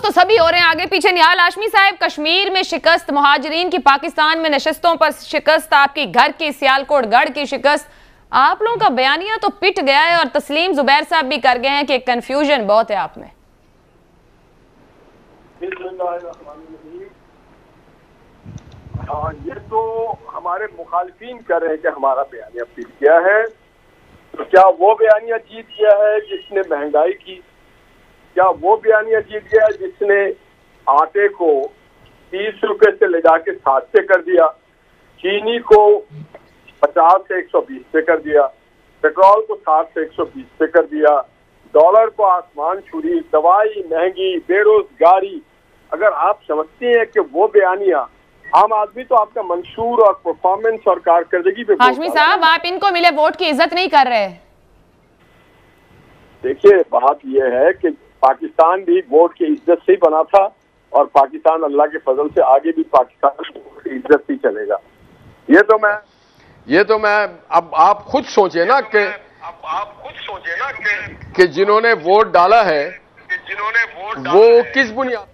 तो सभी हो रहे हैं आगे पीछे। निहाल हाशमी साहब, कश्मीर में शिकस्त, मुहाजिरीन की पाकिस्तान में नशस्तों पर शिकस्त, आपकी घर की सियालकोट गढ़ की शिकस्त, आप लोगों का बयानिया तो पिट गया है और तस्लीम जुबैर साहब भी कर गए हैं कि कंफ्यूजन बहुत है आप में। हाँ, ये तो हमारे मुखालिफिन कह रहे हैं कि हमारा बयानिया पिट गया है। तो क्या वो बयानिया जीत गया है जिसने महंगाई की? क्या वो बयानिया जीत गया है जिसने आटे को 30 रुपए से ले जाके 60 पे कर दिया, चीनी को 50 से 120 पे कर दिया, पेट्रोल को 60 से 120 पे कर दिया, डॉलर को आसमान छुरी, दवाई महंगी, बेरोजगारी? अगर आप समझते हैं कि वो बयानिया आम आदमी तो आपका मंशूर और परफॉर्मेंस और कारकर्दगी पे। हाशमी साहब, आप इनको मिले वोट की इज्जत नहीं कर रहे। देखिए, बात यह है कि पाकिस्तान भी वोट की इज्जत से ही बना था और पाकिस्तान अल्लाह के फजल से आगे भी पाकिस्तान की इज्जत से ही चलेगा। ये तो मैं अब आप खुद सोचे ना कि जिन्होंने वोट डाला है वो किस बुनियाद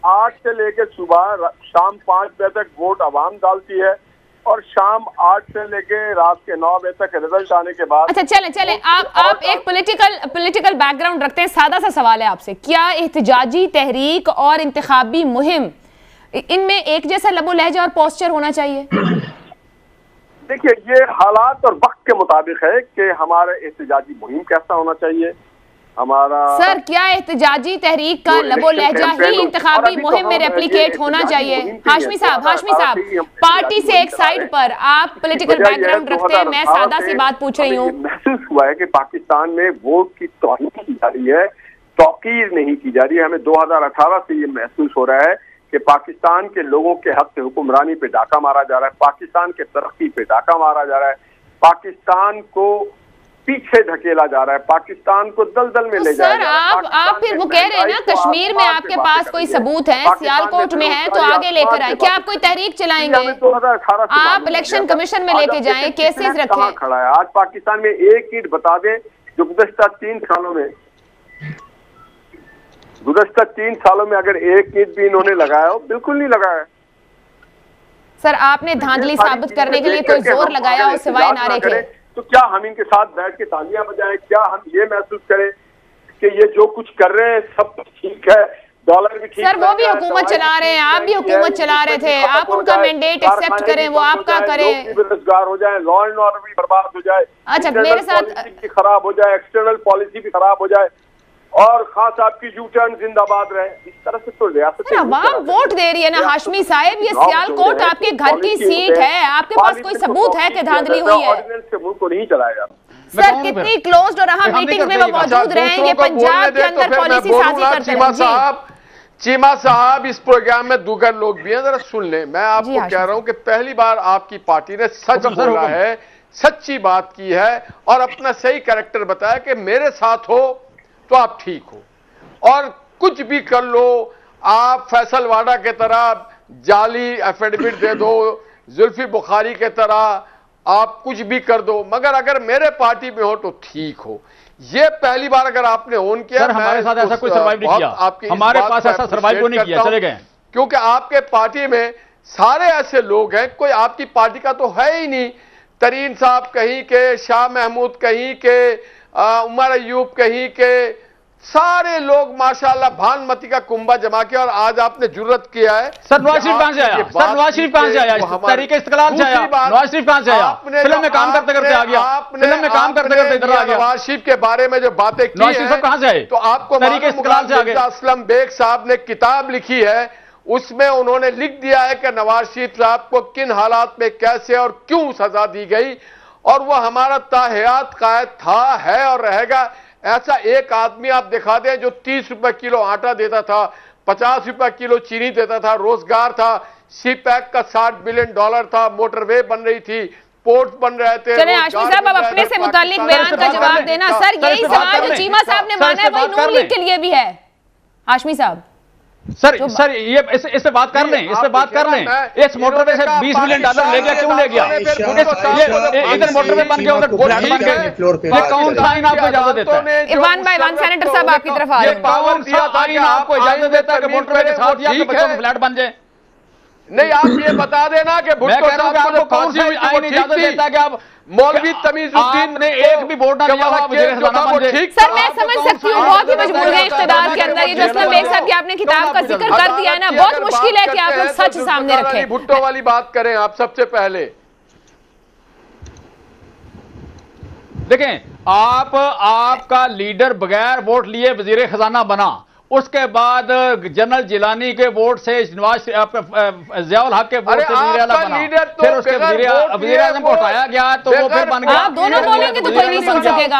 8 से लेकर सुबह शाम 5 बजे तक वोट आवाम डालती है और शाम 8 से लेकर रात के 9 बजे तक रिजल्ट आने के बाद। अच्छा, चले आप एक पॉलिटिकल बैकग्राउंड रखते हैं। सादा सा सवाल है आपसे, क्या एहतजाजी तहरीक और इंतखाबी मुहिम इनमें एक जैसा लबो लहजा और पोस्चर होना चाहिए? देखिए, ये हालात और वक्त के मुताबिक है कि हमारा एहतजाजी मुहिम कैसा होना चाहिए। हमारा सर, क्या एहतजाजी तहरीक का लबो लहजा ही इंतखाबी मुहिम में रेप्लिकेट होना चाहिए? हाशमी साहब, पार्टी से एक साइड पर आप पॉलिटिकल बैकग्राउंड रखते हैं, मैं सादा सी बात पूछ रही हूँ। महसूस हुआ है कि पाकिस्तान में वोट की तौहीन की जा रही है, तौकीर नहीं की जा रही है। हमें 2018 से ये महसूस हो रहा है कि पाकिस्तान के लोगों के हक से हुक्मरानी पे डाका मारा जा रहा है, पाकिस्तान के तरक्की पे डाका मारा जा रहा है, पाकिस्तान को पीछे धकेला जा रहा है, पाकिस्तान को दलदल में ले जाया जा रहा है। आप फिर वो कह रहे हैं ना, कश्मीर में आपके पास कोई सबूत है, सियालकोट में है, तो आगे लेकर आए। क्या आप कोई तहरीक चलाएंगे? 2018 आप इलेक्शन कमीशन में लेके जाएं, केसेस रखें। खड़ा है आज पाकिस्तान में एक ईंट बता दें जो गुज़श्ता 3 सालों में अगर एक ईंट भी इन्होंने लगाया हो? बिल्कुल नहीं लगाया। सर, आपने धांधली साबित करने के लिए कोई जोर लगाया हो सिवाय नारे के? तो क्या हम इनके साथ बैठ के तालियां बजाएं? क्या हम ये महसूस करें कि ये जो कुछ कर रहे हैं सब कुछ ठीक है, डॉलर भी ठीक है? सर, वो भी हुकूमत चला रहे हैं, आप भी हुकूमत चला रहे थे, आप उनका मैंडेट एक्सेप्ट करें, वो आपका करें। बेरोजगार हो जाए, लॉ एंड ऑर्डर भी बर्बाद हो जाए, अच्छा मेरे साथ खराब हो जाए, एक्सटर्नल पॉलिसी भी खराब हो जाए और खान साहब की यू टर्न जिंदाबाद रहे। इस तरह से तो रियासत अवाम वोट दे रही है ना हाशमी साहब। ये सियालकोट आपके घर की सीट है, आपके पास कोई सबूत है कि धांधली हुई है? मुल्क को नहीं चलाएगा। सर, कितनी क्लोज्ड और अहम मीटिंग्स में वो मौजूद रहे हैं, ये पंजाब के अंदर पॉलिसी साजी करते हैं। चीमा साहब, इस प्रोग्राम में दूसरे लोग भी हैं, जरा सुन लें। मैं आपको कह रहा हूं कि पहली बार आपकी पार्टी ने सच बोला है, सच्ची बात की है और अपना सही कैरेक्टर बताया कि मेरे साथ हो तो आप ठीक हो और कुछ भी कर लो। आप फैसल वाडा के तरह जाली एफिडेविट दे दो, जुल्फी बुखारी के तरह आप कुछ भी कर दो, मगर अगर मेरे पार्टी में हो तो ठीक हो। ये पहली बार अगर आपने ऑन किया। सर, हमारे साथ ऐसा कोई सर्वाइव नहीं किया, हमारे पास ऐसा सर्वाइव नहीं किया, चले गए। क्योंकि आपके पार्टी में सारे ऐसे लोग हैं, कोई आपकी पार्टी का तो है ही नहीं। तरीन साहब कहीं के, शाह महमूद कहीं के, उमर अयूब कहीं के, सारे लोग माशाल्लाह भानमती का कुंभा जमा किया और आज आपने जुर्रत किया है। सर, नवाज शरीफ कहां से आया? सर, नवाज शरीफ कहां से आया? तहरीक इस्तिकलाल से आया? नवाज शरीफ कहां से आया? फिल्म में काम करते करते आ गया, फिल्म में काम करते करते इधर आ गया। नवाज शरीफ के बारे में जो बातें की नवाज शरीफ साहब कहां से आए? तो आपको तहरीक इस्तिकलाल से आ गए। असलम बेग साहब ने किताब लिखी है, उसमें उन्होंने लिख दिया है कि नवाज शरीफ साहब को किन हालात में कैसे और क्यों सजा दी गई और वो हमारा ताहयात कायद था, है और रहेगा। ऐसा एक आदमी आप दिखा दें जो 30 रुपए किलो आटा देता था, 50 रुपए किलो चीनी देता था, रोजगार था, सी पैक का $60 बिलियन था, मोटरवे बन रही थी, पोर्ट बन रहे थे। चले हाशमी साहब, अब अपने से मुतालिक बयान का जवाब देना। सर, यही सवाल जो चीमा साहब ने माना है वही नून लीग के लिए भी है। हाशमी साहब, सर ये इस पे बात कर लें, इस पे बात कर लें। इस मोटरवे से $20 मिलियन ले गया, क्यों ले गया? इधर मोटरवे बन गया, उधर बोर्ड बन गए, ये कौन सा आइन आपको इजाजत देता है? वन बाय वन सेनेटर साहब आपकी तरफ आ रहे हैं। कौन सा आइन आपको इजाजत देता है कि मोटरवे के साथ ही आपके बच्चों के फ्लैट बन जाए? नहीं, आप ये बता देना कि भुट्टो साहब को कौन सी आइन इजाजत देता है कि आप मौलवी तमीजुद्दीन ने एक भी वोट ना दिया हुआ वज़ीर ख़ज़ाना बन जाए? सर मैं समझ सकती हूँ, बहुत ही मजबूर है इख्तिदार के अंदर। ये जो असलम बेग साहब की आपने किताब का जिक्र कर दिया है ना, बहुत मुश्किल है कि आप लोग सच सामने रखें। भुट्टो वाली बात करें आप सबसे पहले। देखें, आपका लीडर बगैर वोट लिए वज़ीर ख़ज़ाना बना, उसके बाद जनरल जिलानी के वोट से ज़ियाउल हक के वोट से वज़ीर आला बना, फिर उसके वज़ीर आज़म को हटाया गया तो वो फिर बन गया। आप दोनों बोलेंगे तो कोई नहीं सुन सकेगा।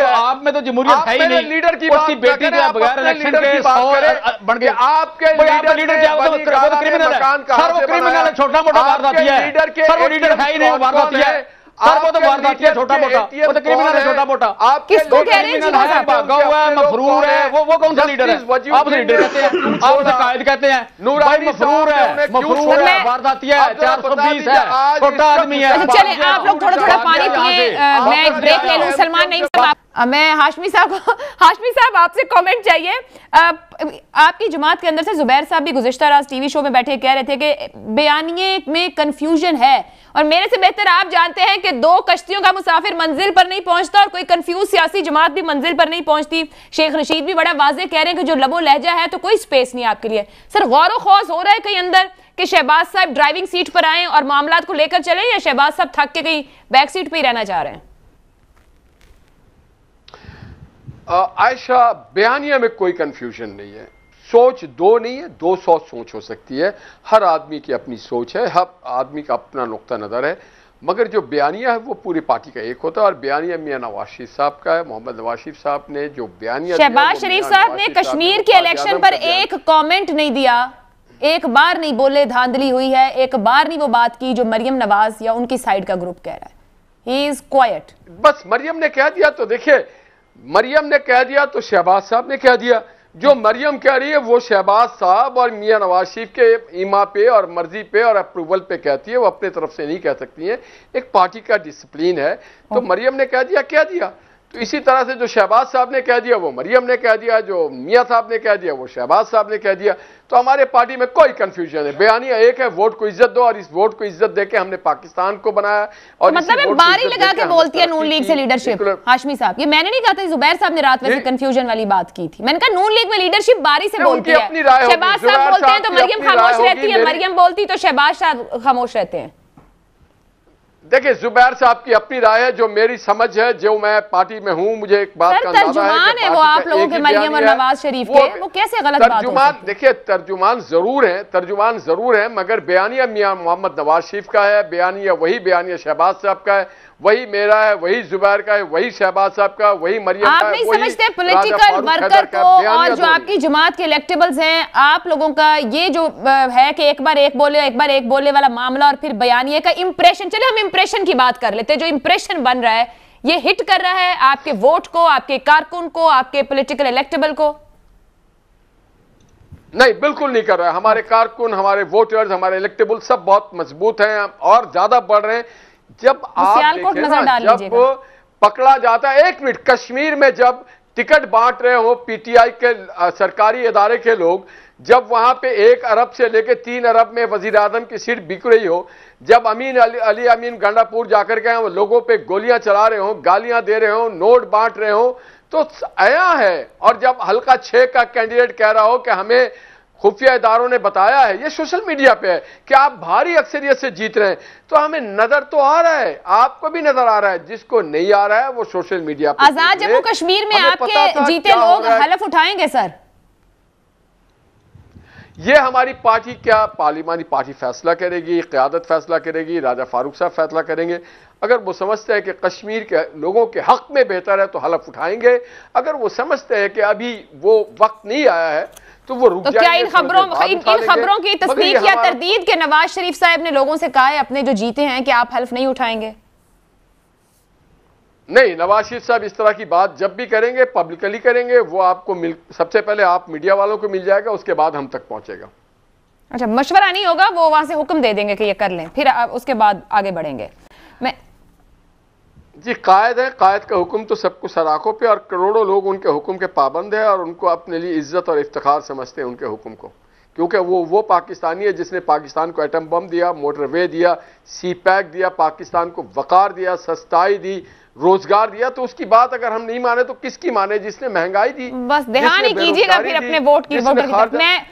आप में तो जमहूरियत है ही नहीं। लीडर की उसकी बेटी के बगैर इलेक्शन के 100 बन गए। आपके लीडर क्या वो क्रिमिनल है सर, वो क्रिमिनल है, छोटा मोटा वारदाती है सर, वो लीडर है ही नहीं, वो वारदाती है सर, वो तो वारदाती है छोटा मोटा, वो तो क्रिमिनल है छोटा मोटा। आप किसको कह रहे हैं? मफरूर है, वो कौन सा लीडर है? आप लीडर कहते हैं, आप उसे कायद कहते हैं। भाई मफरूर है, वारदाती है, 420 है, छोटा आदमी है। चले आप लोग थोड़ा थोड़ा पानी पिए, मैं एक ब्रेक ले लूं। सलमान नहीं साहब, मैं हाशमी साहब आपसे कमेंट चाहिए। आपकी जमात के अंदर से जुबैर साहब भी गुज़िश्ता रात टीवी शो में बैठे कह रहे थे कि बयानिए में कंफ्यूजन है, और मेरे से बेहतर आप जानते हैं कि 2 कश्तियों का मुसाफिर मंजिल पर नहीं पहुंचता और कोई कंफ्यूज सियासी जमात भी मंजिल पर नहीं पहुंचती। शेख रशीद भी बड़ा वाज़ेह कह रहे हैं कि जो लबो लहजा है तो कोई स्पेस नहीं आपके लिए। सर गौर खौज हो रहा है कहीं अंदर कि शहबाज साहब ड्राइविंग सीट पर आए और मामलात को लेकर चले, या शहबाज साहब थक के कहीं बैक सीट पर ही रहना चाह रहे हैं? आयशा, बयानिया में कोई कंफ्यूजन नहीं है। सोच 2 नहीं है, 200 सोच हो सकती है। हर आदमी की अपनी सोच है, हर आदमी का अपना नुक्ता नज़र है, मगर जो बयानिया है वो पूरी पार्टी का एक होता है। और बयानिया मियां नवाज शरीफ साहब का है। मोहम्मद नवाज शरीफ साहब ने जो बयानिया, शहबाज शरीफ साहब ने कश्मीर के इलेक्शन पर एक कमेंट नहीं दिया, एक बार नहीं बोले धांधली हुई है, एक बार नहीं वो बात की जो मरियम नवाज या उनकी साइड का ग्रुप कह रहा है। He is quite. बस मरियम ने कह दिया तो देखिए, मरियम ने कह दिया तो शहबाज साहब ने कह दिया। जो मरियम कह रही है वो शहबाज साहब और मियां नवाज शरीफ के ईमा पे और मर्जी पे और अप्रूवल पे कहती है, वो अपने तरफ से नहीं कह सकती है। एक पार्टी का डिसिप्लिन है, तो मरियम ने कह दिया। तो इसी तरह से जो शहबाज साहब ने कह दिया वो मरियम ने कह दिया, जो मियां साहब ने कह दिया वो शहबाज साहब ने कह दिया। तो हमारे पार्टी में कोई कंफ्यूजन है। बयानिया एक है, वोट को इज्जत दो, और इस वोट को इज्जत देके हमने पाकिस्तान को बनाया। और तो मतलब बारी लगा के बोलती है नून लीग से लीडरशिप। हाशमी साहब, ये मैंने नहीं कहा था, जुबैर साहब ने रात वैसे कंफ्यूजन वाली बात की थी। मैंने कहा नून लीग में लीडरशिप बारी से बोलती है। शहबाज साहब बोलते हैं तो मरियम खामोश रहती है, मरियम बोलती तो शहबाज साहब खामोश रहते हैं। देखिए, जुबैर साहब की अपनी राय है, जो मेरी समझ है, जो मैं पार्टी में हूं, मुझे एक बात का अंदाजा है वो आप लोगों के मरियम और नवाज शरीफ के, वो कैसे गलत बात हो सकती है? देखिए, तर्जुमान जरूर है, मगर बयानिया मियां मोहम्मद नवाज शरीफ का है, वही बयानिया शहबाज साहब का है, वही मेरा है, वही जुबैर का है, वही शहबाज साहब का, वही मरियम का है। आप नहीं समझते पॉलिटिकल वर्कर को और जो आपकी जमात के इलेक्टेबल्स हैं, आप लोगों का ये जो है कि एक बार एक बोले वाला मामला और फिर बयानिए का इंप्रेशन, चले हम इंप्रेशन की बात कर लेते हैं। जो इंप्रेशन बन रहा है ये हिट कर रहा है आपके वोट को, आपके कारकुन को, आपके पॉलिटिकल इलेक्टेबल को? नहीं, बिल्कुल नहीं कर रहा है। हमारे कारकुन, हमारे वोटर्स, हमारे इलेक्टेबल सब बहुत मजबूत हैं और ज्यादा बढ़ रहे हैं। जब आप देखें ना, जब पकड़ा जाता है, 1 मिनट, कश्मीर में जब टिकट बांट रहे हो पीटीआई के सरकारी इदारे के लोग, जब वहां पे 1 अरब से लेकर 3 अरब में वजीर आजम की सीट बिक रही हो, जब अली अमीन गंडापुर जाकर के लोगों पे गोलियां चला रहे हो, गालियां दे रहे हो, नोट बांट रहे हो, तो आया है। और जब हल्का 6 का कैंडिडेट कह रहा हो कि हमें खुफिया इदारों ने बताया है, ये सोशल मीडिया पे है कि आप भारी अक्सरियत से जीत रहे हैं, तो हमें नजर तो आ रहा है, आपको भी नजर आ रहा है। जिसको नहीं आ रहा है वो सोशल मीडिया पे। आजाद जम्मू कश्मीर में आपके जीते लोग हलफ उठाएंगे सर? ये हमारी पार्टी, क्या पार्लिमानी पार्टी फैसला करेगी, क़यादत फैसला करेगी, राजा फारूक साहब फैसला करेंगे। अगर वो समझते हैं कि कश्मीर के लोगों के हक में बेहतर है तो हलफ उठाएंगे। अगर वो समझते हैं कि अभी वो वक्त नहीं आया है तो वो रुक जाएंगे। क्या इन खबरों की तस्दीक या तरदीद के नवाज शरीफ साहब ने लोगों से कहा है अपने जो जीते हैं कि आप हल्फ नहीं उठाएंगे? नहीं, बिल्कुल नहीं कर रहा है। हमारे पार्टी नहीं, नवाज शरीफ साहब इस तरह की बात जब भी करेंगे पब्लिकली करेंगे, वो आपको सबसे पहले आप मीडिया वालों को मिल जाएगा, उसके बाद हम तक पहुंचेगा। अच्छा, मशवरा नहीं होगा, वो वहां से हुक्म दे देंगे कि ये कर लें, फिर उसके बाद आगे बढ़ेंगे। मैं जी, कायद है, कायद का हुक्म तो सबको सराखों पे, और करोड़ों लोग उनके हुक्म के पाबंद है और उनको अपने लिए इज्जत और इफ्तिखार समझते हैं उनके हुक्म को, क्योंकि वो पाकिस्तानी है जिसने पाकिस्तान को एटम बम दिया, मोटरवे दिया, सी पैक दिया, पाकिस्तान को वकार दिया, सस्ताई दी, रोजगार दिया। तो उसकी बात अगर हम नहीं माने तो किसकी माने, जिसने महंगाई दी। बस ध्यान ही कीजिएगा फिर अपने वोट की, वोटर की तरफ। मैं